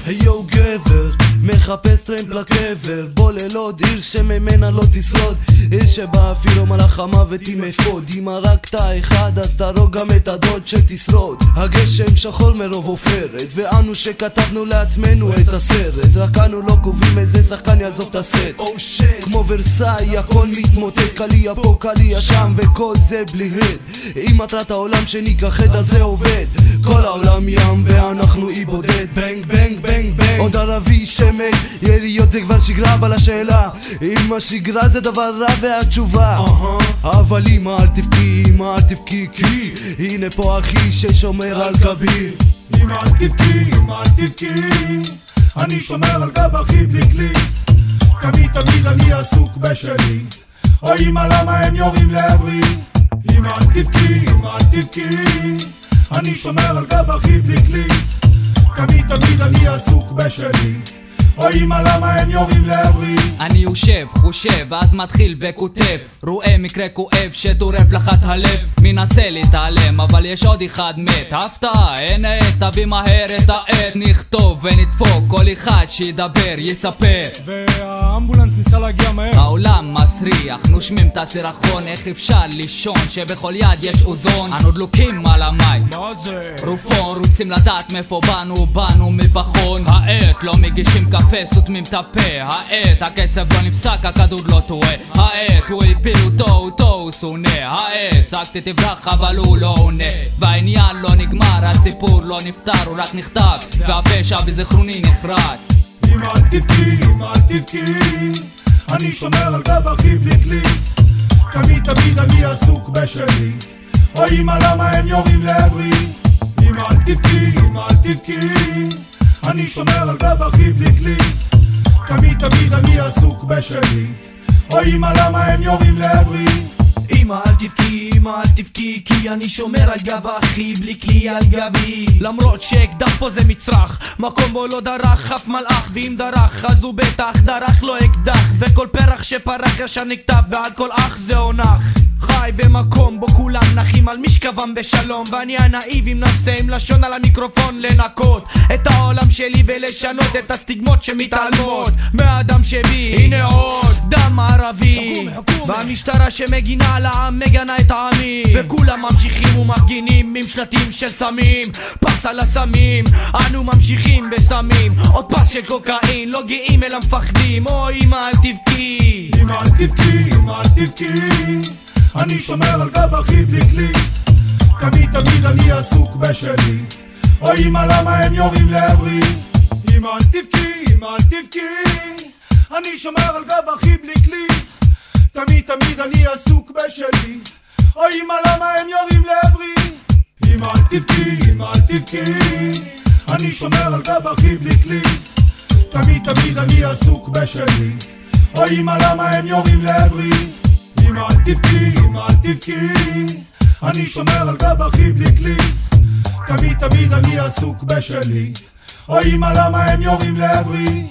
היו גבר, מחפש טרמפ לקבר, בוא ללוד, עיר שממנה לא תשרוד, עיר שבה אפילו מלאך המוות עם אפוד. אם הרגת אחד אז תרוג גם את הדוד שתשרוד. הגשם שחור מרוב עופרת, ואנו שכתבנו לעצמנו את הסרט, רק אנו לא קובעים איזה שחקן יעזוב את הסט. כמו ורסאי הכל מתמוטט, קליה פה קליה שם וכל זה בלי הד. אם מטרת העולם שנכחד אז זה עובד, כל העולם ים ואנחנו אי בודד. בנג בנג בנג בנג, עוד ערבי שמת, יריות זה כבר שגרה, אבל השאלה אם השגרה זה דבר רע והתשובה אבל אמא אל תבכי, אמא אל תבכי, כי הנה פה אחי ששומר על גבי. אמא אל תבכי, אמא אל תבכי, אני שומר על גב אחי בלי כלי, תמיד אני עסוק בשלי. או אמא למה הם יורים לעברי? אמא אל תבכי, אמא אל תבכי, אני שומר על גב אחי בלי כלי, תמיד אני עסוק בשלי. או אמא למה הם יורים לעברי? אני יושב, חושב, ואז מתחיל וכותב, רואה מקרה כואב שטורף לך את הלב, מנסה להתעלם אבל יש עוד אחד מת. הפתעה, אין עת, תביא מהר את העת, נכתוב ונדפוק, כל אחד שידבר, יספר. והאמבולנס ניסה להגיע מהר. העולם מסריח, נושמים את הסירחון, איך אפשר לישון שבכל יד יש אוזון? אנו דלוקים על המים, מה זה? רופון, רוצים לדעת מאיפה באנו מבחון. העת לא מגישים קפה, סותמים את הפה, העת הקצב לא נפסק, הכדור לא טועה, העת הוא הפיל אותו הוא שונא, העת צעקתי תברח אבל הוא לא עונה, והעניין לא נגמר, הסיפור לא נפתר, הוא רק נכתב והפשע בזיכרוני נחרט. אמא אל תבכי, אמא אל תבכי, אני שומר על גב אחי בלי כלי, תמיד אני עסוק בשלי. או אמא למה הם יורים לעברי? אמא אל תבכי, אמא אל תבכי, אני שומר על גב אחי בלי כלי, תמיד אני עסוק בשלי. או אמא למה הם יורים לעברי? אמא אל תבכי, אמא אל תבכי, כי אני שומר על גב אחי בלי כלי על גבי. למרות שאקדח פה זה מצרך, מקום בו לא דרך אף מלאך, ואם דרך אז הוא בטח דרך לו אקדח, וכל פרח שפרח ישר נכתב ועל כל אח זה עונח. חי במקום בו כולם נחים על משכבם בשלום, ואני הנאיב עם נפסי עם לשון על המיקרופון, לנקות את העולם שלי ולשנות את הסטיגמות שמתעלמות מהאדם שבי. הנה עוד דם ערבי, והמשטרה שמגינה על העם מגנה את העמים, וכולם ממשיכים ומפגינים עם שלטים של סמים, פס על הסמים, אנו ממשיכים בסמים, עוד פס של קוקאין, לא גאים אלא מפחדים. או אמא אל תבכי, אמא אל תבכי, אמא אל תבכי, אני שומר על גב אחי בלי כלי, תמיד אני עסוק בשלי. או אמא למה הם יורים לעברי? אמא אל תבכי, אמא אל תבכי, אני שומר על גב אחי בלי כלי, תמיד אני עסוק בשלי. או אמא למה הם יורים לעברי? אמא אל תבכי, אמא אל תבכי, אני שומר על גב אחי בלי כלי, תמיד אני עסוק בשלי. או אמא למה הם יורים לעברי? אמא אל תבכי, אמא אל תבכי, אני שומר על גב אחי בלי כלי, תמיד אני עסוק בשלי. או אמא למה הם יורים לעברי?